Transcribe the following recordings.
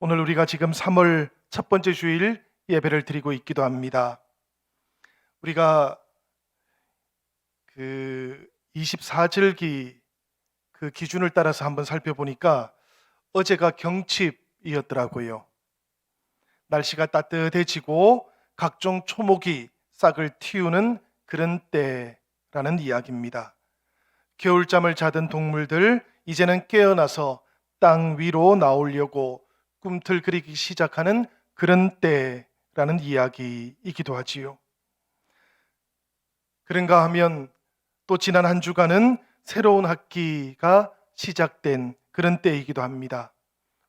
오늘 우리가 지금 3월 첫 번째 주일 예배를 드리고 있기도 합니다. 우리가 그 24절기 그 기준을 따라서 한번 살펴보니까 어제가 경칩이었더라고요. 날씨가 따뜻해지고 각종 초목이 싹을 틔우는 그런 때라는 이야기입니다. 겨울잠을 자던 동물들 이제는 깨어나서 땅 위로 나오려고 꿈틀거리기 시작하는 그런 때라는 이야기이기도 하지요. 그런가 하면 또 지난 한 주간은 새로운 학기가 시작된 그런 때이기도 합니다.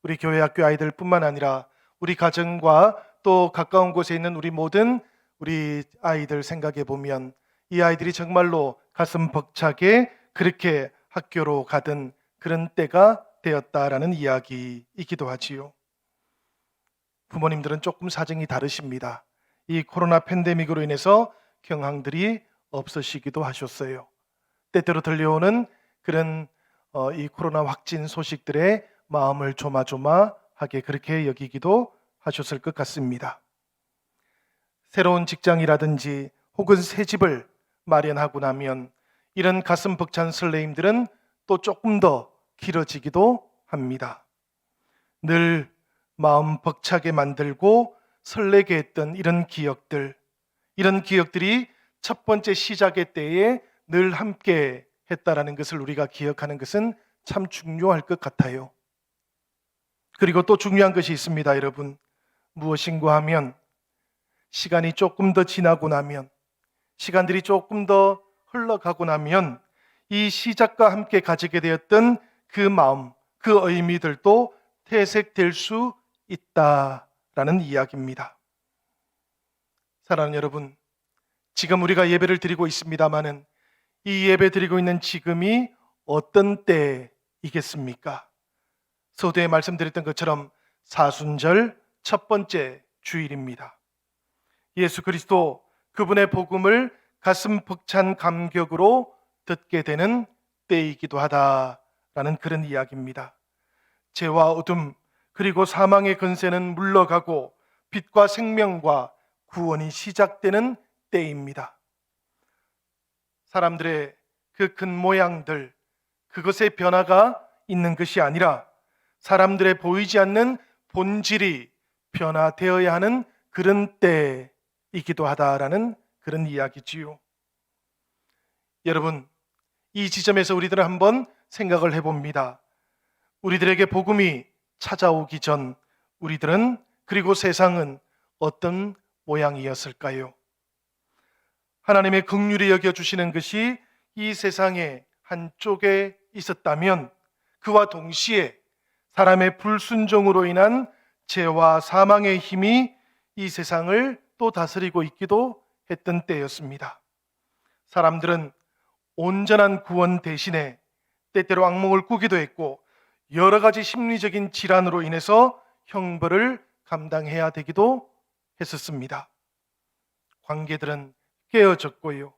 우리 교회 학교 아이들뿐만 아니라 우리 가정과 또 가까운 곳에 있는 우리 모든 우리 아이들 생각해 보면 이 아이들이 정말로 가슴 벅차게 그렇게 학교로 가던 그런 때가 되었다라는 이야기이기도 하지요. 부모님들은 조금 사정이 다르십니다. 이 코로나 팬데믹으로 인해서 경황들이 없으시기도 하셨어요. 때때로 들려오는 그런 이 코로나 확진 소식들에 마음을 조마조마하게 그렇게 여기기도 하셨을 것 같습니다. 새로운 직장이라든지 혹은 새 집을 마련하고 나면 이런 가슴 벅찬 설레임들은 또 조금 더 길어지기도 합니다. 늘 마음 벅차게 만들고 설레게 했던 이런 기억들이 첫 번째 시작의 때에 늘 함께 했다라는 것을 우리가 기억하는 것은 참 중요할 것 같아요. 그리고 또 중요한 것이 있습니다, 여러분. 무엇인가 하면 시간이 조금 더 지나고 나면, 시간들이 조금 더 흘러가고 나면 이 시작과 함께 가지게 되었던 그 마음, 그 의미들도 퇴색될 수 있다라는 이야기입니다. 사랑하는 여러분, 지금 우리가 예배를 드리고 있습니다마는 이 예배 드리고 있는 지금이 어떤 때이겠습니까? 서두에 말씀드렸던 것처럼 사순절 첫 번째 주일입니다. 예수 그리스도 그분의 복음을 가슴 벅찬 감격으로 듣게 되는 때이기도 하다라는 그런 이야기입니다. 죄와 어둠 그리고 사망의 권세는 물러가고 빛과 생명과 구원이 시작되는 때입니다. 사람들의 그 겉모양들, 그것의 변화가 있는 것이 아니라 사람들의 보이지 않는 본질이 변화되어야 하는 그런 때이기도 하다라는 그런 이야기지요. 여러분, 이 지점에서 우리들은 한번 생각을 해봅니다. 우리들에게 복음이 찾아오기 전 우리들은 그리고 세상은 어떤 모양이었을까요? 하나님의 긍휼히 여겨주시는 것이 이 세상의 한쪽에 있었다면 그와 동시에 사람의 불순종으로 인한 죄와 사망의 힘이 이 세상을 또 다스리고 있기도 했던 때였습니다. 사람들은 온전한 구원 대신에 때때로 악몽을 꾸기도 했고 여러 가지 심리적인 질환으로 인해서 형벌을 감당해야 되기도 했었습니다. 관계들은 깨어졌고요.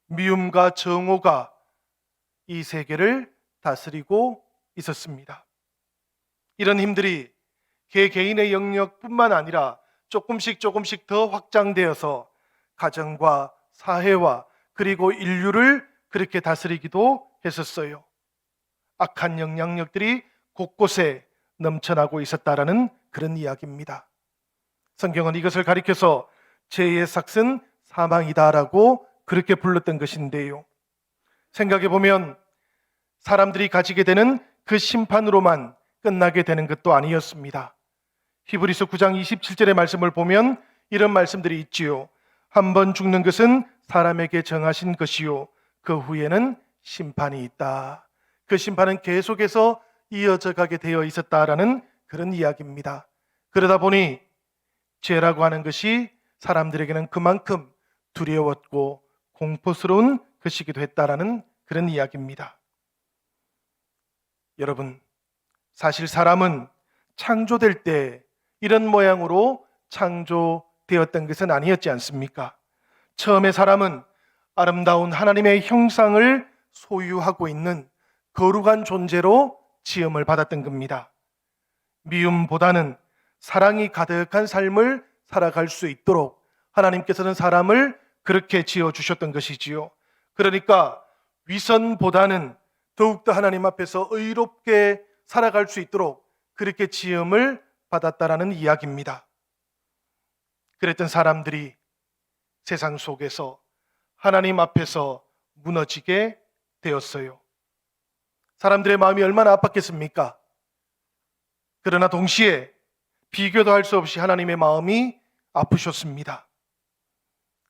미움과 정오가 이 세계를 다스리고 있었습니다. 이런 힘들이 개개인의 영역뿐만 아니라 조금씩 더 확장되어서 가정과 사회와 그리고 인류를 그렇게 다스리기도 했었어요. 악한 영향력들이 곳곳에 넘쳐나고 있었다라는 그런 이야기입니다. 성경은 이것을 가리켜서 죄의 삭은 사망이다라고 그렇게 불렀던 것인데요. 생각해 보면 사람들이 가지게 되는 그 심판으로만 끝나게 되는 것도 아니었습니다. 히브리서 9장 27절의 말씀을 보면 이런 말씀들이 있지요. 한 번 죽는 것은 사람에게 정하신 것이요 그 후에는 심판이 있다. 그 심판은 계속해서 이어져 가게 되어 있었다라는 그런 이야기입니다. 그러다 보니 죄라고 하는 것이 사람들에게는 그만큼 두려웠고 공포스러운 것이기도 했다라는 그런 이야기입니다. 여러분, 사실 사람은 창조될 때 이런 모양으로 창조되었던 것은 아니었지 않습니까? 처음에 사람은 아름다운 하나님의 형상을 소유하고 있는 거룩한 존재로 지음을 받았던 겁니다. 미움보다는 사랑이 가득한 삶을 살아갈 수 있도록 하나님께서는 사람을 그렇게 지어주셨던 것이지요. 그러니까 위선보다는 더욱더 하나님 앞에서 의롭게 살아갈 수 있도록 그렇게 지음을 받았다라는 이야기입니다. 그랬던 사람들이 세상 속에서 하나님 앞에서 무너지게 되었어요. 사람들의 마음이 얼마나 아팠겠습니까? 그러나 동시에 비교도 할 수 없이 하나님의 마음이 아프셨습니다.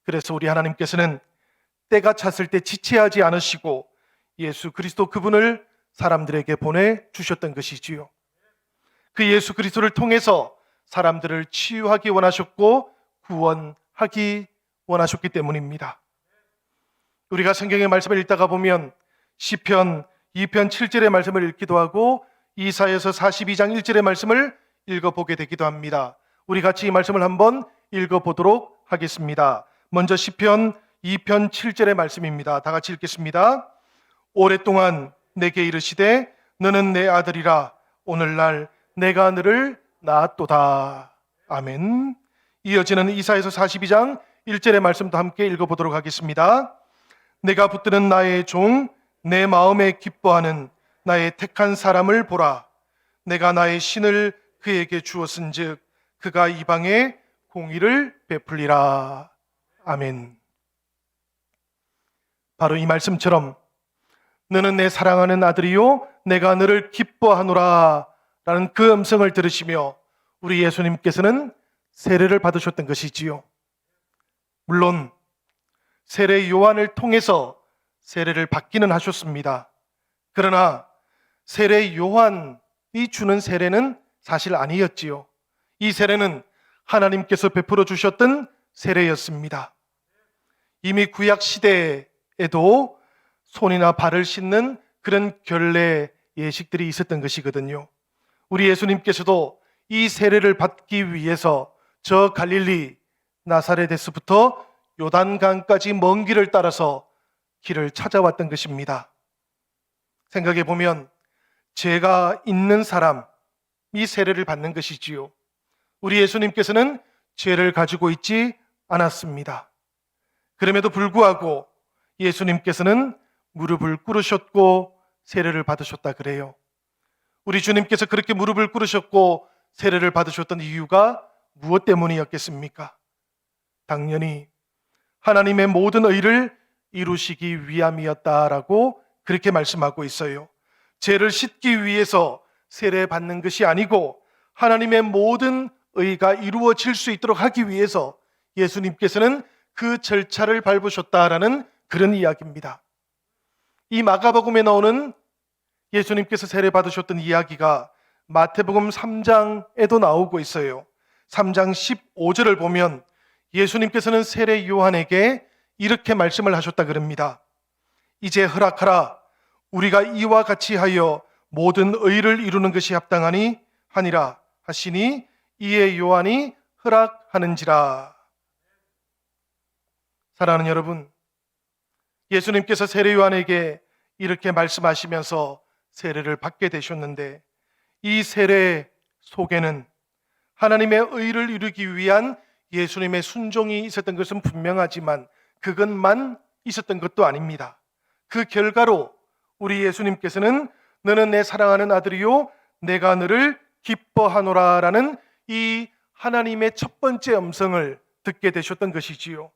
그래서 우리 하나님께서는 때가 찼을 때 지체하지 않으시고 예수 그리스도 그분을 사람들에게 보내주셨던 것이지요. 그 예수 그리스도를 통해서 사람들을 치유하기 원하셨고 구원하기 원하셨기 때문입니다. 우리가 성경의 말씀을 읽다가 보면 시편 2편 7절의 말씀을 읽기도 하고 이사야서 42장 1절의 말씀을 읽어보게 되기도 합니다. 우리 같이 이 말씀을 한번 읽어보도록 하겠습니다. 먼저 시편 2편 7절의 말씀입니다. 다 같이 읽겠습니다. 오랫동안 내게 이르시되 너는 내 아들이라 오늘날 내가 너를 낳았도다. 아멘. 이어지는 이사야서 42장 1절의 말씀도 함께 읽어보도록 하겠습니다. 내가 붙드는 나의 종 내 마음에 기뻐하는 나의 택한 사람을 보라. 내가 나의 신을 그에게 주었은즉 그가 이방에 공의를 베풀리라. 아멘. 바로 이 말씀처럼 너는 내 사랑하는 아들이요 내가 너를 기뻐하노라 라는 그 음성을 들으시며 우리 예수님께서는 세례를 받으셨던 것이지요. 물론 세례 요한을 통해서 세례를 받기는 하셨습니다. 그러나 세례 요한이 주는 세례는 사실 아니었지요. 이 세례는 하나님께서 베풀어 주셨던 세례였습니다. 이미 구약 시대에도 손이나 발을 씻는 그런 결례 예식들이 있었던 것이거든요. 우리 예수님께서도 이 세례를 받기 위해서 저 갈릴리 나사렛에서부터 요단강까지 먼 길을 따라서 길을 찾아왔던 것입니다. 생각해 보면 죄가 있는 사람이 세례를 받는 것이지요. 우리 예수님께서는 죄를 가지고 있지 않았습니다. 그럼에도 불구하고 예수님께서는 무릎을 꿇으셨고 세례를 받으셨다 그래요. 우리 주님께서 그렇게 무릎을 꿇으셨고 세례를 받으셨던 이유가 무엇 때문이었겠습니까? 당연히 하나님의 모든 의를 이루시기 위함이었다라고 그렇게 말씀하고 있어요. 죄를 씻기 위해서 세례받는 것이 아니고 하나님의 모든 의가 이루어질 수 있도록 하기 위해서 예수님께서는 그 절차를 밟으셨다라는 그런 이야기입니다. 이 마가복음에 나오는 예수님께서 세례 받으셨던 이야기가 마태복음 3장에도 나오고 있어요. 3장 15절을 보면 예수님께서는 세례 요한에게 이렇게 말씀을 하셨다 그럽니다. 이제 허락하라. 우리가 이와 같이 하여 모든 의를 이루는 것이 합당하니 하니라 하시니 이에 요한이 허락하는지라. 사랑하는 여러분, 예수님께서 세례 요한에게 이렇게 말씀하시면서 세례를 받게 되셨는데 이 세례 속에는 하나님의 의를 이루기 위한 예수님의 순종이 있었던 것은 분명하지만 그것만 있었던 것도 아닙니다. 그 결과로 우리 예수님께서는 너는 내 사랑하는 아들이요 내가 너를 기뻐하노라 라는 이 하나님의 첫 번째 음성을 듣게 되셨던 것이지요.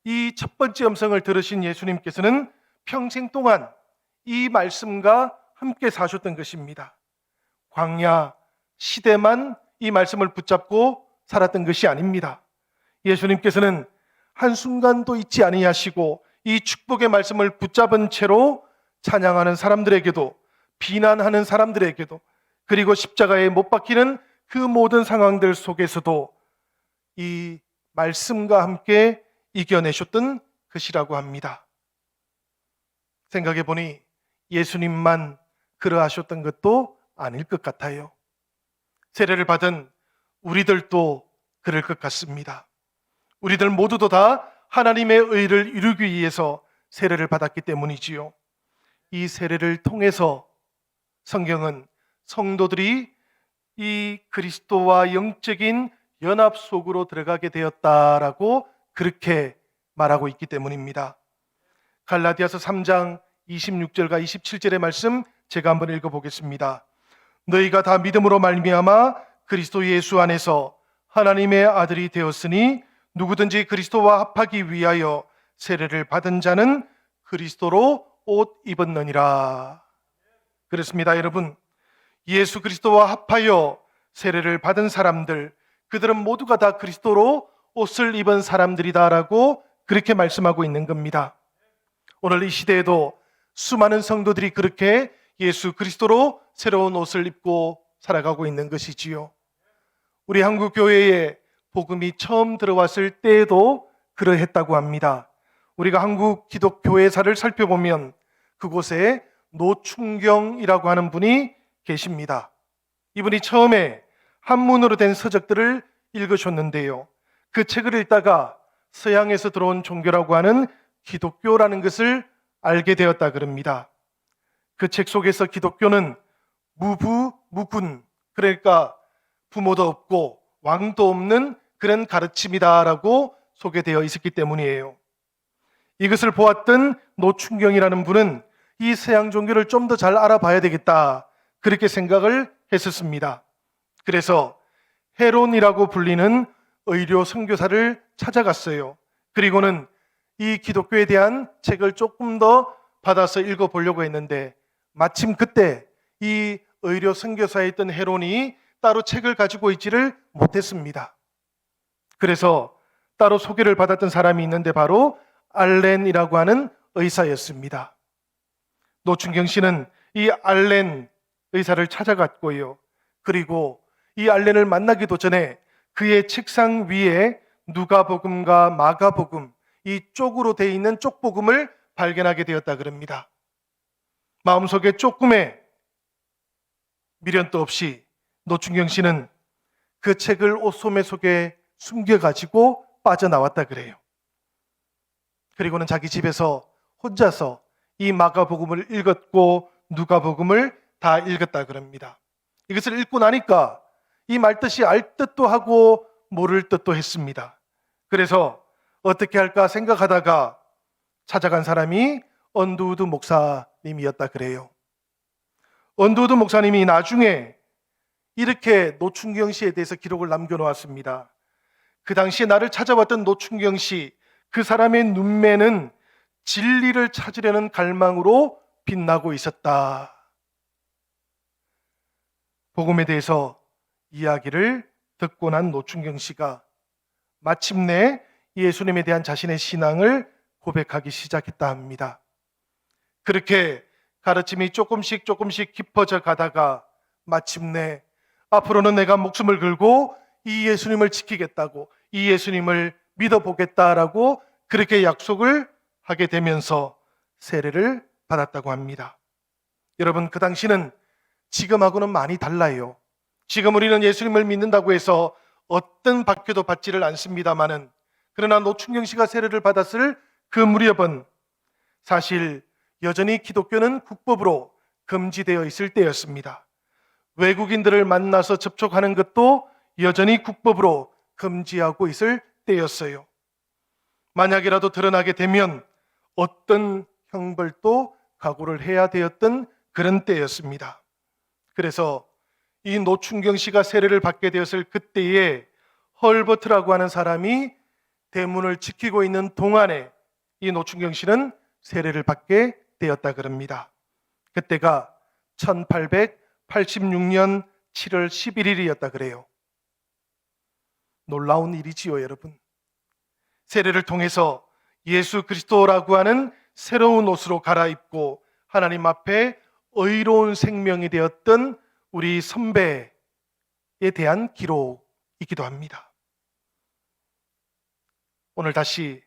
이 첫 번째 음성을 들으신 예수님께서는 평생 동안 이 말씀과 함께 사셨던 것입니다. 광야 시대만 이 말씀을 붙잡고 살았던 것이 아닙니다. 예수님께서는 한순간도 잊지 아니하시고 이 축복의 말씀을 붙잡은 채로 찬양하는 사람들에게도 비난하는 사람들에게도 그리고 십자가에 못 박히는 그 모든 상황들 속에서도 이 말씀과 함께 이겨내셨던 것이라고 합니다. 생각해 보니 예수님만 그러하셨던 것도 아닐 것 같아요. 세례를 받은 우리들도 그럴 것 같습니다. 우리들 모두도 다 하나님의 의를 이루기 위해서 세례를 받았기 때문이지요. 이 세례를 통해서 성경은 성도들이 이 그리스도와 영적인 연합 속으로 들어가게 되었다라고 그렇게 말하고 있기 때문입니다. 갈라디아서 3장 26절과 27절의 말씀 제가 한번 읽어보겠습니다. 너희가 다 믿음으로 말미암아 그리스도 예수 안에서 하나님의 아들이 되었으니 누구든지 그리스도와 합하기 위하여 세례를 받은 자는 그리스도로 옷 입었느니라. 그렇습니다, 여러분. 예수 그리스도와 합하여 세례를 받은 사람들, 그들은 모두가 다 그리스도로 옷을 입은 사람들이다라고 그렇게 말씀하고 있는 겁니다. 오늘 이 시대에도 수많은 성도들이 그렇게 예수 그리스도로 새로운 옷을 입고 살아가고 있는 것이지요. 우리 한국 교회에 복음이 처음 들어왔을 때에도 그러했다고 합니다. 우리가 한국 기독교회사를 살펴보면 그곳에 노충경이라고 하는 분이 계십니다. 이분이 처음에 한문으로 된 서적들을 읽으셨는데요. 그 책을 읽다가 서양에서 들어온 종교라고 하는 기독교라는 것을 알게 되었다 그럽니다. 그 책 속에서 기독교는 무부무군, 그러니까 부모도 없고 왕도 없는 그런 가르침이다라고 소개되어 있었기 때문이에요. 이것을 보았던 노충경이라는 분은 이 서양 종교를 좀 더 잘 알아봐야 되겠다, 그렇게 생각을 했었습니다. 그래서 헤론이라고 불리는 의료 선교사를 찾아갔어요. 그리고는 이 기독교에 대한 책을 조금 더 받아서 읽어보려고 했는데 마침 그때 이 의료 선교사에 있던 헤론이 따로 책을 가지고 있지를 못했습니다. 그래서 따로 소개를 받았던 사람이 있는데 바로 알렌이라고 하는 의사였습니다. 노충경 씨는 이 알렌 의사를 찾아갔고요. 그리고 이 알렌을 만나기도 전에 그의 책상 위에 누가복음과 마가복음, 이 쪽으로 되어 있는 쪽복음을 발견하게 되었다 그럽니다. 마음속에 조금의 미련도 없이 노충경 씨는 그 책을 옷소매 속에 숨겨가지고 빠져나왔다 그래요. 그리고는 자기 집에서 혼자서 이 마가복음을 읽었고 누가복음을 다 읽었다 그럽니다. 이것을 읽고 나니까 이 말뜻이 알 듯도 하고 모를 듯도 했습니다. 그래서 어떻게 할까 생각하다가 찾아간 사람이 언두우드 목사님이었다 그래요. 언두우드 목사님이 나중에 이렇게 노충경 씨에 대해서 기록을 남겨놓았습니다. 그 당시에 나를 찾아왔던 노충경 씨, 그 사람의 눈매는 진리를 찾으려는 갈망으로 빛나고 있었다. 복음에 대해서 이야기를 듣고 난 노충경 씨가 마침내 예수님에 대한 자신의 신앙을 고백하기 시작했다 합니다. 그렇게 가르침이 조금씩 깊어져 가다가 마침내 앞으로는 내가 목숨을 걸고 이 예수님을 지키겠다고, 이 예수님을 믿어보겠다라고 그렇게 약속을 하게 되면서 세례를 받았다고 합니다. 여러분, 그 당시는 지금하고는 많이 달라요. 지금 우리는 예수님을 믿는다고 해서 어떤 박해도 받지를 않습니다마는, 그러나 노충경 씨가 세례를 받았을 그 무렵은 사실 여전히 기독교는 국법으로 금지되어 있을 때였습니다. 외국인들을 만나서 접촉하는 것도 여전히 국법으로 금지하고 있을 때였어요. 만약이라도 드러나게 되면 어떤 형벌도 각오를 해야 되었던 그런 때였습니다. 그래서 이 노충경 씨가 세례를 받게 되었을 그때에 헐버트라고 하는 사람이 대문을 지키고 있는 동안에 이 노충경 씨는 세례를 받게 되었다 그럽니다. 그때가 1886년 7월 11일이었다 그래요. 놀라운 일이지요, 여러분. 세례를 통해서 예수 그리스도라고 하는 새로운 옷으로 갈아입고 하나님 앞에 의로운 생명이 되었던 우리 선배에 대한 기록이기도 합니다. 오늘 다시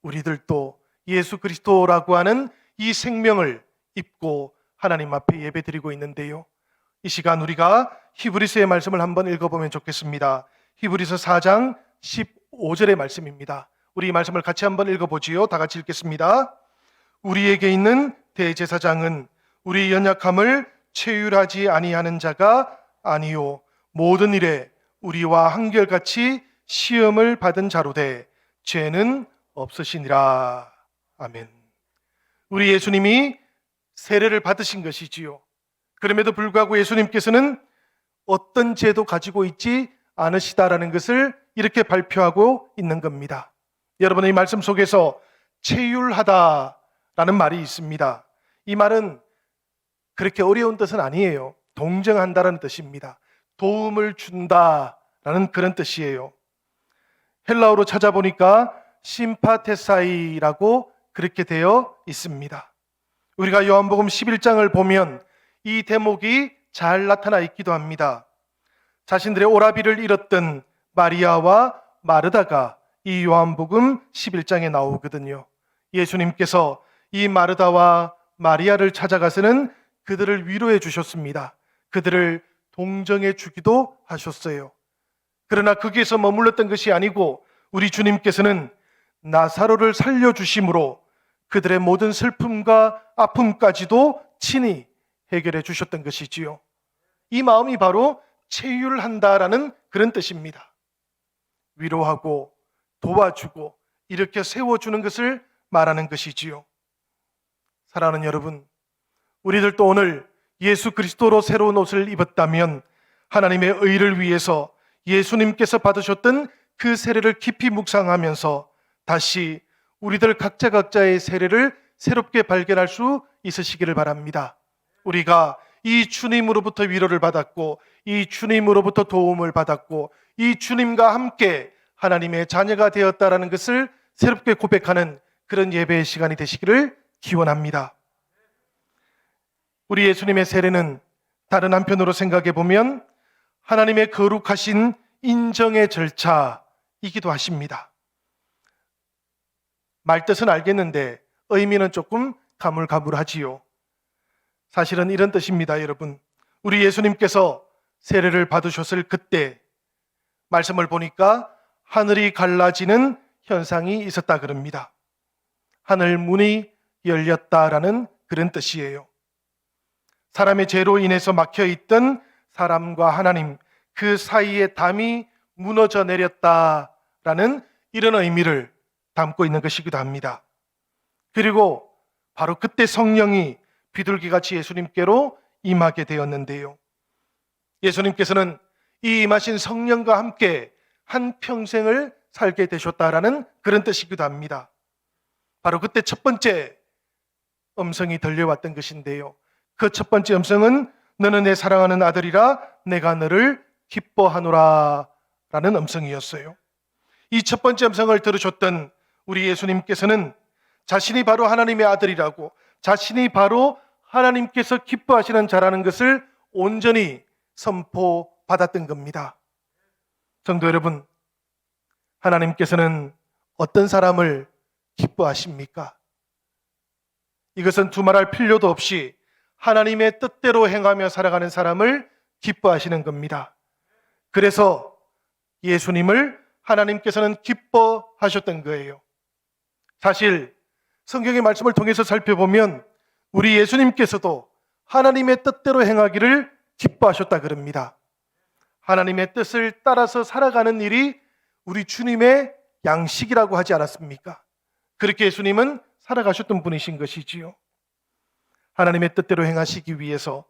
우리들도 예수 그리스도라고 하는 이 생명을 입고 하나님 앞에 예배드리고 있는데요. 이 시간 우리가 히브리서의 말씀을 한번 읽어보면 좋겠습니다. 히브리서 4장 15절의 말씀입니다. 우리 이 말씀을 같이 한번 읽어보지요. 다 같이 읽겠습니다. 우리에게 있는 대제사장은 우리 연약함을 체휼하지 아니하는 자가 아니요 모든 일에 우리와 한결같이 시험을 받은 자로되 죄는 없으시니라. 아멘. 우리 예수님이 세례를 받으신 것이지요. 그럼에도 불구하고 예수님께서는 어떤 죄도 가지고 있지 않으시다라는 것을 이렇게 발표하고 있는 겁니다. 여러분의 이 말씀 속에서 체휼하다라는 말이 있습니다. 이 말은 그렇게 어려운 뜻은 아니에요. 동정한다라는 뜻입니다. 도움을 준다라는 그런 뜻이에요. 헬라어로 찾아보니까 심파테사이라고 그렇게 되어 있습니다. 우리가 요한복음 11장을 보면 이 대목이 잘 나타나 있기도 합니다. 자신들의 오라비를 잃었던 마리아와 마르다가 이 요한복음 11장에 나오거든요. 예수님께서 이 마르다와 마리아를 찾아가서는 그들을 위로해 주셨습니다. 그들을 동정해 주기도 하셨어요. 그러나 거기에서 머물렀던 것이 아니고 우리 주님께서는 나사로를 살려주심으로 그들의 모든 슬픔과 아픔까지도 친히 해결해 주셨던 것이지요. 이 마음이 바로 체휼한다라는 그런 뜻입니다. 위로하고 도와주고 이렇게 세워주는 것을 말하는 것이지요. 사랑하는 여러분, 우리들도 오늘 예수 그리스도로 새로운 옷을 입었다면 하나님의 의를 위해서 예수님께서 받으셨던 그 세례를 깊이 묵상하면서 다시 우리들 각자의 세례를 새롭게 발견할 수 있으시기를 바랍니다. 우리가 이 주님으로부터 위로를 받았고 이 주님으로부터 도움을 받았고 이 주님과 함께 하나님의 자녀가 되었다라는 것을 새롭게 고백하는 그런 예배의 시간이 되시기를 기원합니다. 우리 예수님의 세례는 다른 한편으로 생각해 보면 하나님의 거룩하신 인정의 절차이기도 하십니다. 말뜻은 알겠는데 의미는 조금 가물가물하지요. 사실은 이런 뜻입니다, 여러분. 우리 예수님께서 세례를 받으셨을 그때 말씀을 보니까 하늘이 갈라지는 현상이 있었다 그럽니다. 하늘 문이 열렸다라는 그런 뜻이에요. 사람의 죄로 인해서 막혀있던 사람과 하나님 그 사이에 담이 무너져 내렸다라는 이런 의미를 담고 있는 것이기도 합니다. 그리고 바로 그때 성령이 비둘기같이 예수님께로 임하게 되었는데요. 예수님께서는 이 임하신 성령과 함께 한 평생을 살게 되셨다라는 그런 뜻이기도 합니다. 바로 그때 첫 번째 음성이 들려왔던 것인데요. 그 첫 번째 음성은 너는 내 사랑하는 아들이라 내가 너를 기뻐하노라 라는 음성이었어요. 이 첫 번째 음성을 들으셨던 우리 예수님께서는 자신이 바로 하나님의 아들이라고, 자신이 바로 하나님께서 기뻐하시는 자라는 것을 온전히 선포받았던 겁니다. 성도 여러분, 하나님께서는 어떤 사람을 기뻐하십니까? 이것은 두말할 필요도 없이 하나님의 뜻대로 행하며 살아가는 사람을 기뻐하시는 겁니다. 그래서 예수님을 하나님께서는 기뻐하셨던 거예요. 사실 성경의 말씀을 통해서 살펴보면 우리 예수님께서도 하나님의 뜻대로 행하기를 기뻐하셨다 그럽니다. 하나님의 뜻을 따라서 살아가는 일이 우리 주님의 양식이라고 하지 않았습니까? 그렇게 예수님은 살아가셨던 분이신 것이지요. 하나님의 뜻대로 행하시기 위해서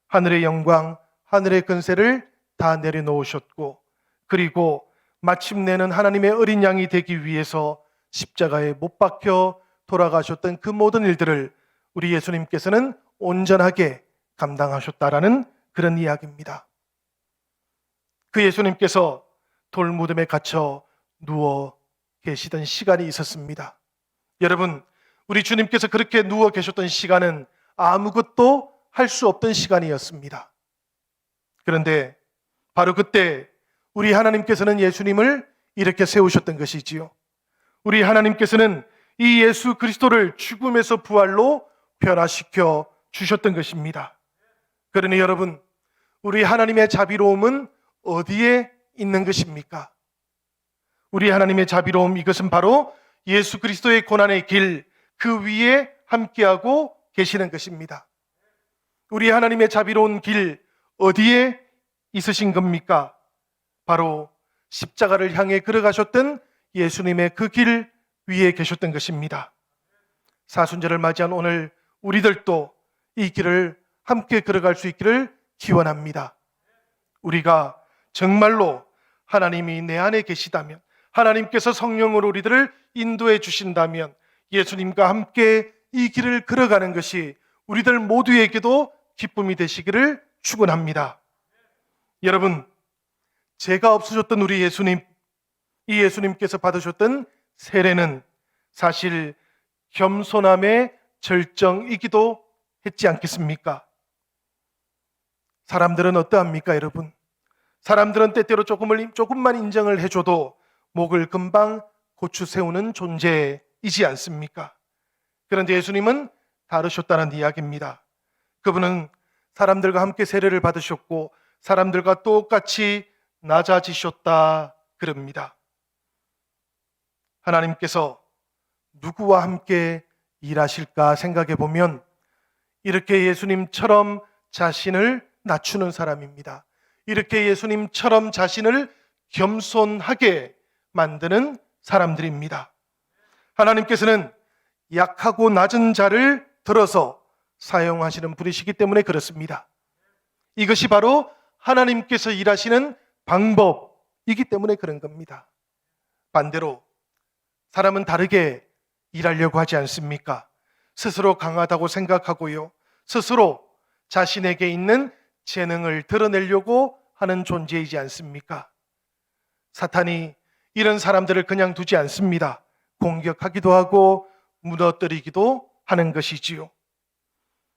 하늘의 영광, 하늘의 권세를 다 내려놓으셨고, 그리고 마침내는 하나님의 어린 양이 되기 위해서 십자가에 못 박혀 돌아가셨던 그 모든 일들을 우리 예수님께서는 온전하게 감당하셨다라는 그런 이야기입니다. 그 예수님께서 돌무덤에 갇혀 누워 계시던 시간이 있었습니다. 여러분, 우리 주님께서 그렇게 누워 계셨던 시간은 아무것도 할 수 없던 시간이었습니다. 그런데 바로 그때 우리 하나님께서는 예수님을 이렇게 세우셨던 것이지요. 우리 하나님께서는 이 예수 그리스도를 죽음에서 부활로 변화시켜 주셨던 것입니다. 그러니 여러분, 우리 하나님의 자비로움은 어디에 있는 것입니까? 우리 하나님의 자비로움, 이것은 바로 예수 그리스도의 고난의 길, 그 위에 함께하고 계시는 것입니다. 우리 하나님의 자비로운 길, 어디에 있으신 겁니까? 바로 십자가를 향해 걸어가셨던 예수님의 그 길 위에 계셨던 것입니다. 사순절을 맞이한 오늘 우리들도 이 길을 함께 걸어갈 수 있기를 기원합니다. 우리가 정말로 하나님이 내 안에 계시다면, 하나님께서 성령으로 우리들을 인도해 주신다면 예수님과 함께 이 길을 걸어가는 것이 우리들 모두에게도 기쁨이 되시기를 축원합니다. 여러분, 죄가 없으셨던 우리 예수님, 이 예수님께서 받으셨던 세례는 사실 겸손함의 절정이기도 했지 않겠습니까? 사람들은 어떠합니까, 여러분? 사람들은 때때로 조금만 인정을 해줘도 목을 금방 고추 세우는 존재이지 않습니까? 그런데 예수님은 다르셨다는 이야기입니다. 그분은 사람들과 함께 세례를 받으셨고 사람들과 똑같이 낮아지셨다 그럽니다. 하나님께서 누구와 함께 일하실까 생각해 보면 이렇게 예수님처럼 자신을 낮추는 사람입니다. 이렇게 예수님처럼 자신을 겸손하게 만드는 사람들입니다. 하나님께서는 약하고 낮은 자를 들어서 사용하시는 분이시기 때문에 그렇습니다. 이것이 바로 하나님께서 일하시는 방법이기 때문에 그런 겁니다. 반대로 사람은 다르게 일하려고 하지 않습니까? 스스로 강하다고 생각하고요. 스스로 자신에게 있는 재능을 드러내려고 하는 존재이지 않습니까? 사탄이 이런 사람들을 그냥 두지 않습니다. 공격하기도 하고 무너뜨리기도 하는 것이지요.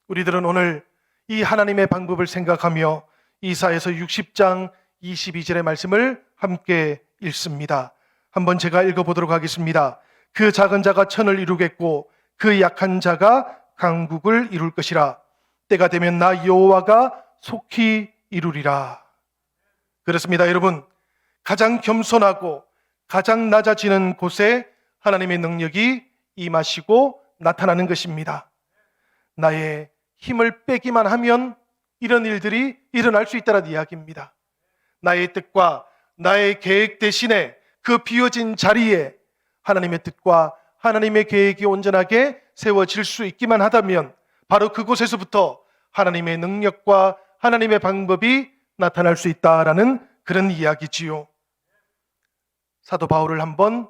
우리들은 오늘 이 하나님의 방법을 생각하며 이사야서 60장 22절의 말씀을 함께 읽습니다. 한번 제가 읽어보도록 하겠습니다. 그 작은 자가 천을 이루겠고 그 약한 자가 강국을 이룰 것이라. 때가 되면 나 여호와가 속히 이루리라. 그렇습니다. 여러분, 가장 겸손하고 가장 낮아지는 곳에 하나님의 능력이 임하시고 나타나는 것입니다. 나의 힘을 빼기만 하면 이런 일들이 일어날 수 있다는 이야기입니다. 나의 뜻과 나의 계획 대신에 그 비워진 자리에 하나님의 뜻과 하나님의 계획이 온전하게 세워질 수 있기만 하다면 바로 그곳에서부터 하나님의 능력과 하나님의 방법이 나타날 수 있다라는 그런 이야기지요. 사도 바울을 한번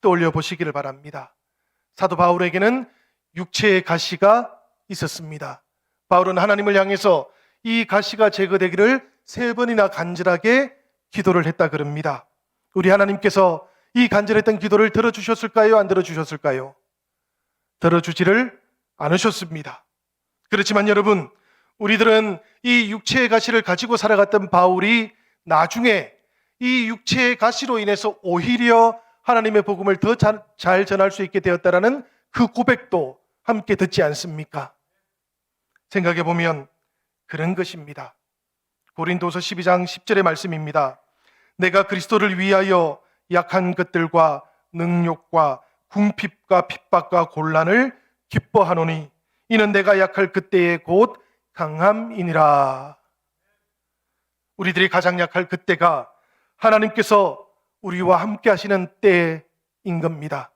떠올려 보시기를 바랍니다. 사도 바울에게는 육체의 가시가 있었습니다. 바울은 하나님을 향해서 이 가시가 제거되기를 3번이나 간절하게 기도를 했다 그럽니다. 우리 하나님께서 이 간절했던 기도를 들어주셨을까요? 안 들어주셨을까요? 들어주지를 않으셨습니다. 그렇지만 여러분, 우리들은 이 육체의 가시를 가지고 살아갔던 바울이 나중에 이 육체의 가시로 인해서 오히려 하나님의 복음을 더 잘 전할 수 있게 되었다라는 그 고백도 함께 듣지 않습니까? 생각해 보면 그런 것입니다. 고린도서 12장 10절의 말씀입니다. 내가 그리스도를 위하여 약한 것들과 능욕과 궁핍과 핍박과 곤란을 기뻐하노니 이는 내가 약할 그때에 곧 강함이니라. 우리들이 가장 약할 그때가 하나님께서 우리와 함께 하시는 때인 겁니다.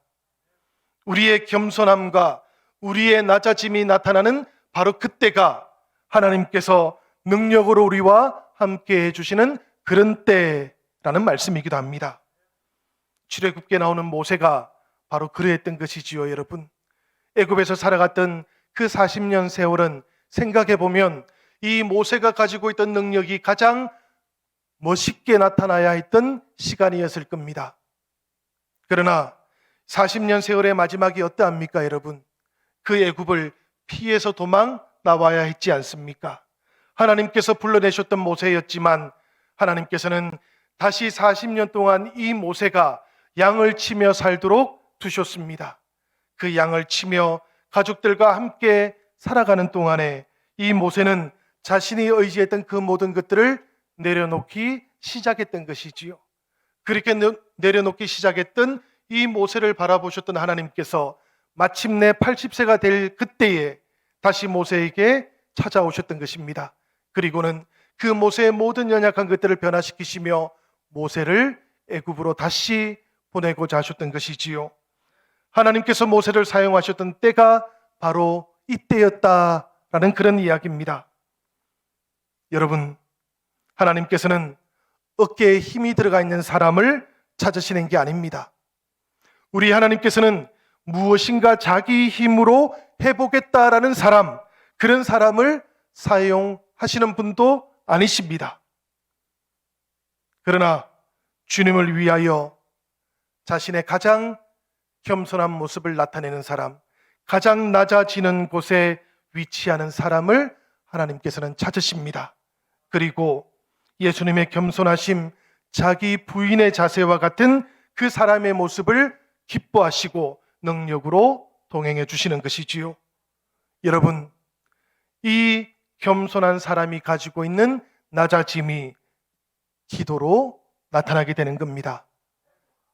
우리의 겸손함과 우리의 낮아짐이 나타나는 바로 그때가 하나님께서 능력으로 우리와 함께 해주시는 그런 때라는 말씀이기도 합니다. 출애굽기에 나오는 모세가 바로 그러했던 것이지요, 여러분. 애굽에서 살아갔던 그 40년 세월은 생각해보면 이 모세가 가지고 있던 능력이 가장 멋있게 나타나야 했던 시간이었을 겁니다. 그러나 40년 세월의 마지막이 어떠합니까, 여러분? 그 애굽을 피해서 도망 나와야 했지 않습니까? 하나님께서 불러내셨던 모세였지만 하나님께서는 다시 40년 동안 이 모세가 양을 치며 살도록 두셨습니다. 그 양을 치며 가족들과 함께 살아가는 동안에 이 모세는 자신이 의지했던 그 모든 것들을 내려놓기 시작했던 것이지요. 그렇게 내려놓기 시작했던 이 모세를 바라보셨던 하나님께서 마침내 80세가 될 그때에 다시 모세에게 찾아오셨던 것입니다. 그리고는 그 모세의 모든 연약한 것들을 변화시키시며 모세를 애굽으로 다시 보내고자 하셨던 것이지요. 하나님께서 모세를 사용하셨던 때가 바로 이때였다라는 그런 이야기입니다. 여러분, 하나님께서는 어깨에 힘이 들어가 있는 사람을 찾으시는 게 아닙니다. 우리 하나님께서는 무엇인가 자기 힘으로 해보겠다라는 사람, 그런 사람을 사용하시는 분도 아니십니다. 그러나 주님을 위하여 자신의 가장 겸손한 모습을 나타내는 사람, 가장 낮아지는 곳에 위치하는 사람을 하나님께서는 찾으십니다. 그리고 예수님의 겸손하심, 자기 부인의 자세와 같은 그 사람의 모습을 기뻐하시고 능력으로 동행해 주시는 것이지요. 여러분, 이 겸손한 사람이 가지고 있는 낮아짐이 기도로 나타나게 되는 겁니다.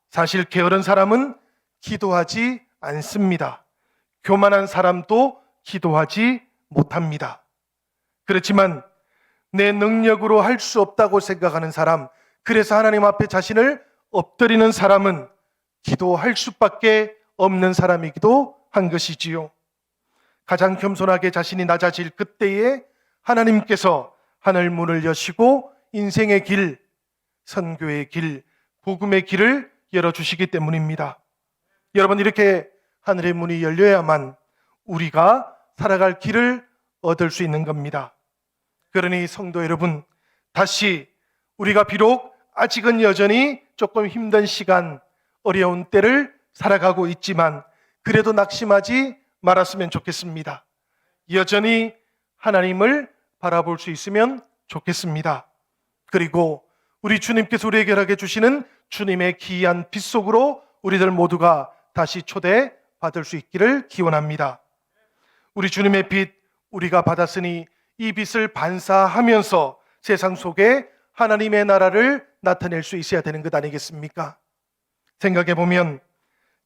사실 게으른 사람은 기도하지 않습니다. 교만한 사람도 기도하지 못합니다. 그렇지만 내 능력으로 할 수 없다고 생각하는 사람, 그래서 하나님 앞에 자신을 엎드리는 사람은 기도할 수밖에 없는 사람이기도 한 것이지요. 가장 겸손하게 자신이 낮아질 그때에 하나님께서 하늘 문을 여시고 인생의 길, 선교의 길, 복음의 길을 열어주시기 때문입니다. 여러분, 이렇게 하늘의 문이 열려야만 우리가 살아갈 길을 얻을 수 있는 겁니다. 그러니 성도 여러분, 다시 우리가 비록 아직은 여전히 조금 힘든 시간, 어려운 때를 살아가고 있지만 그래도 낙심하지 말았으면 좋겠습니다. 여전히 하나님을 바라볼 수 있으면 좋겠습니다. 그리고 우리 주님께서 우리에게 허락해 주시는 주님의 기이한 빛 속으로 우리들 모두가 다시 초대받을 수 있기를 기원합니다. 우리 주님의 빛 우리가 받았으니 이 빛을 반사하면서 세상 속에 하나님의 나라를 나타낼 수 있어야 되는 것 아니겠습니까? 생각해 보면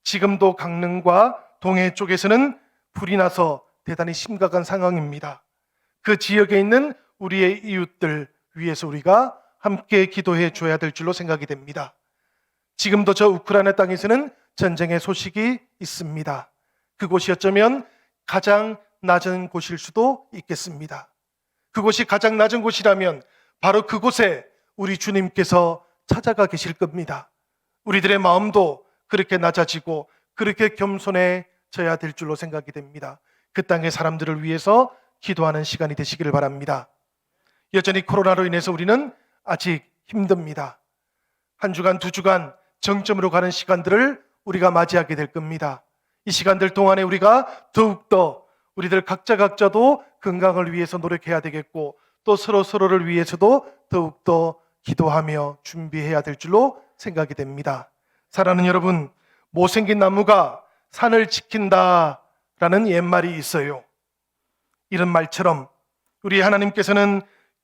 지금도 강릉과 동해 쪽에서는 불이 나서 대단히 심각한 상황입니다. 그 지역에 있는 우리의 이웃들 위해서 우리가 함께 기도해 줘야 될 줄로 생각이 됩니다. 지금도 저 우크라이나 땅에서는 전쟁의 소식이 있습니다. 그곳이 어쩌면 가장 낮은 곳일 수도 있겠습니다. 그곳이 가장 낮은 곳이라면 바로 그곳에 우리 주님께서 찾아가 계실 겁니다. 우리들의 마음도 그렇게 낮아지고 그렇게 겸손해져야 될 줄로 생각이 됩니다. 그 땅의 사람들을 위해서 기도하는 시간이 되시기를 바랍니다. 여전히 코로나로 인해서 우리는 아직 힘듭니다. 한 주간, 두 주간 정점으로 가는 시간들을 우리가 맞이하게 될 겁니다. 이 시간들 동안에 우리가 더욱더 우리들 각자도 건강을 위해서 노력해야 되겠고 또 서로를 위해서도 더욱더 기도하며 준비해야 될 줄로 생각이 됩니다. 사랑하는 여러분, 못생긴 나무가 산을 지킨다라는 옛말이 있어요. 이런 말처럼 우리 하나님께서는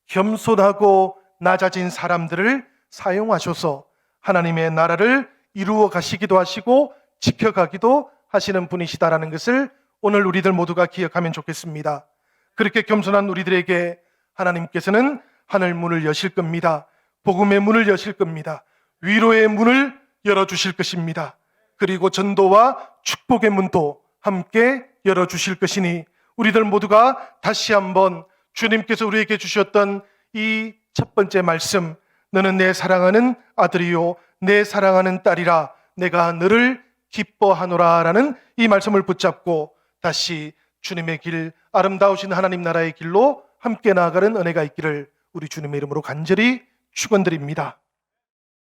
겸손하고 낮아진 사람들을 사용하셔서 하나님의 나라를 이루어 가시기도 하시고 지켜가기도 하시는 분이시다라는 것을 오늘 우리들 모두가 기억하면 좋겠습니다. 그렇게 겸손한 우리들에게 하나님께서는 하늘 문을 여실 겁니다. 복음의 문을 여실 겁니다. 위로의 문을 열어주실 것입니다. 그리고 전도와 축복의 문도 함께 열어주실 것이니 우리들 모두가 다시 한번 주님께서 우리에게 주셨던 이 첫 번째 말씀, 너는 내 사랑하는 아들이요 내 사랑하는 딸이라 내가 너를 기뻐하노라 라는 이 말씀을 붙잡고 다시 주님의 길, 아름다우신 하나님 나라의 길로 함께 나아가는 은혜가 있기를 우리 주님의 이름으로 간절히 축원드립니다.